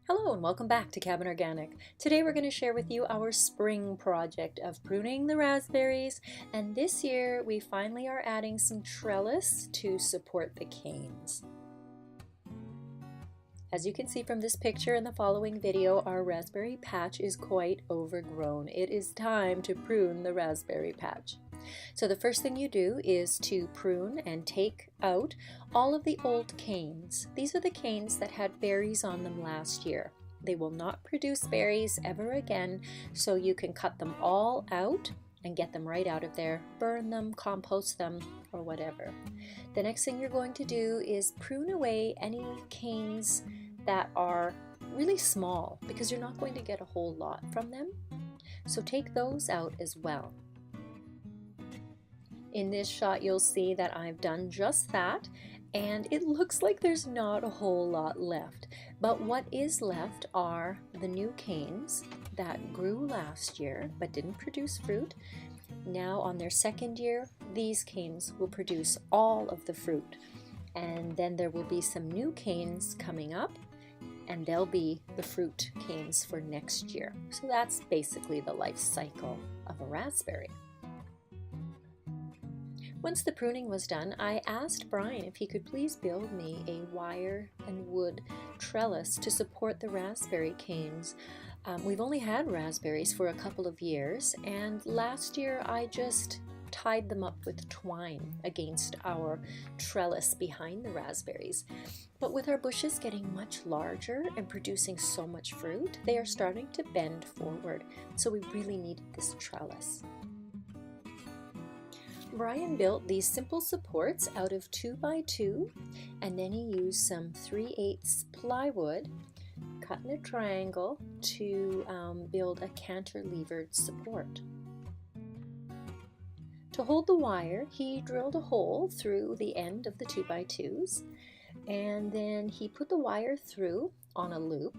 Hello and welcome back to Cabin Organic. Today we're going to share with you our spring project of pruning the raspberries, and this year we finally are adding some trellis to support the canes. As you can see from this picture in the following video, our raspberry patch is quite overgrown. It is time to prune the raspberry patch. So the first thing you do is to prune and take out all of the old canes. These are the canes that had berries on them last year. They will not produce berries ever again, so you can cut them all out and get them right out of there, burn them, compost them, or whatever. The next thing you're going to do is prune away any canes that are really small because you're not going to get a whole lot from them. So take those out as well. In this shot you'll see that I've done just that, and it looks like there's not a whole lot left. But what is left are the new canes that grew last year but didn't produce fruit. Now on their second year, these canes will produce all of the fruit. And then there will be some new canes coming up, and they'll be the fruit canes for next year. So that's basically the life cycle of a raspberry. Once the pruning was done, I asked Brian if he could please build me a wire and wood trellis to support the raspberry canes. We've only had raspberries for a couple of years, and last year I just tied them up with twine against our trellis behind the raspberries. But with our bushes getting much larger and producing so much fruit, they are starting to bend forward, so we really needed this trellis. Brian built these simple supports out of 2x2, and then he used some 3/8 plywood cut in a triangle to build a cantilevered support. To hold the wire, he drilled a hole through the end of the 2x2s, and then he put the wire through on a loop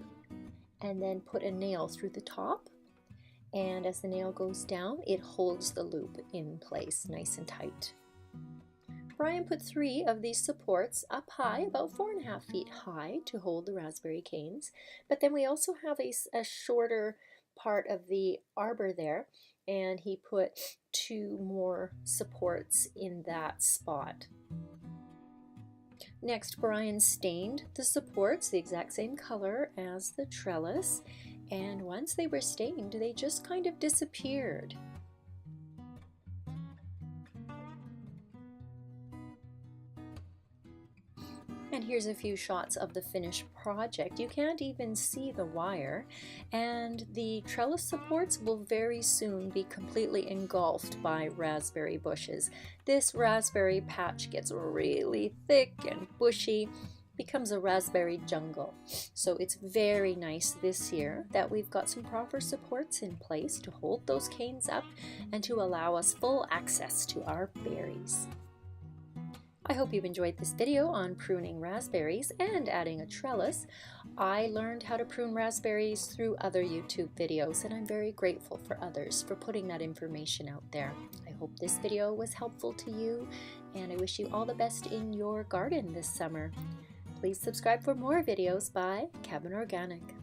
and then put a nail through the top. And as the nail goes down, it holds the loop in place nice and tight. Brian put 3 of these supports up high, about 4.5 feet high, to hold the raspberry canes. But then we also have a shorter part of the arbor there, and he put 2 more supports in that spot. Next, Brian stained the supports the exact same color as the trellis, and once they were stained, they just kind of disappeared. And here's a few shots of the finished project. You can't even see the wire, and the trellis supports will very soon be completely engulfed by raspberry bushes. This raspberry patch gets really thick and bushy, becomes a raspberry jungle. So it's very nice this year that we've got some proper supports in place to hold those canes up and to allow us full access to our berries. I hope you've enjoyed this video on pruning raspberries and adding a trellis. I learned how to prune raspberries through other YouTube videos, and I'm very grateful for others for putting that information out there. I hope this video was helpful to you, and I wish you all the best in your garden this summer. Please subscribe for more videos by Cabin Organic.